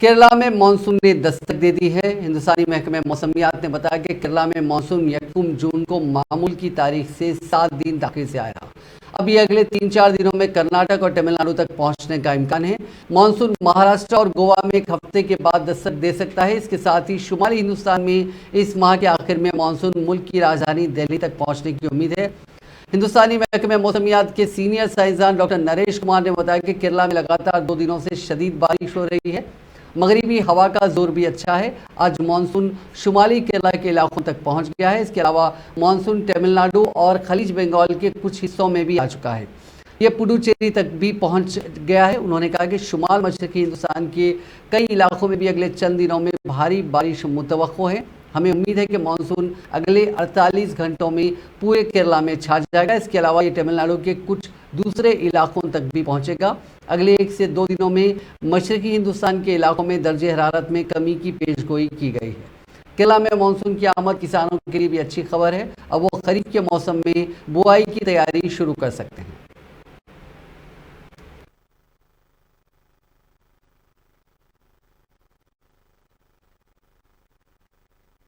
केरला में मानसून ने दस्तक दे दी है। हिंदुस्तानी महकमे मौसमियात ने बताया कि केरला में मानसून 1 जून को मामूल की तारीख से 7 दिन दाखिल से आया। अब ये अगले 3-4 दिनों में कर्नाटक और तमिलनाडु तक पहुंचने का इम्कान है। मानसून महाराष्ट्र और गोवा में 1 हफ्ते के बाद दस्तक दे सकता है। इसके साथ ही शुमाली हिंदुस्तान में इस माह के आखिर में मानसून मुल्क की राजधानी दिल्ली तक पहुंचने की उम्मीद है। हिंदुस्तानी महकमे मौसमियात के सीनियर साइंसदान डॉक्टर नरेश कुमार ने बताया कि केरला में लगातार 2 दिनों से शदीद बारिश हो रही है। मगरिबी हवा का जोर भी अच्छा है। आज मानसून शुमाली केरला के इलाकों तक पहुंच गया है। इसके अलावा मानसून तमिलनाडु और खलीज बंगाल के कुछ हिस्सों में भी आ चुका है। ये पुडुचेरी तक भी पहुंच गया है। उन्होंने कहा कि शुमाल मशरकी हिंदुस्तान के कई इलाकों में भी अगले चंद दिनों में भारी बारिश मुतवक्को है। हमें उम्मीद है कि मानसून अगले 48 घंटों में पूरे केरला में छा जाएगा। इसके अलावा ये तमिलनाडु के कुछ दूसरे इलाकों तक भी पहुंचेगा। अगले 1 से 2 दिनों में मशरकी हिंदुस्तान के इलाकों में दर्जे हरारत में कमी की पेशगोई की गई है। केरला में मानसून की आमद किसानों के लिए भी अच्छी खबर है। अब वो खरीफ के मौसम में बुआई की तैयारी शुरू कर सकते हैं।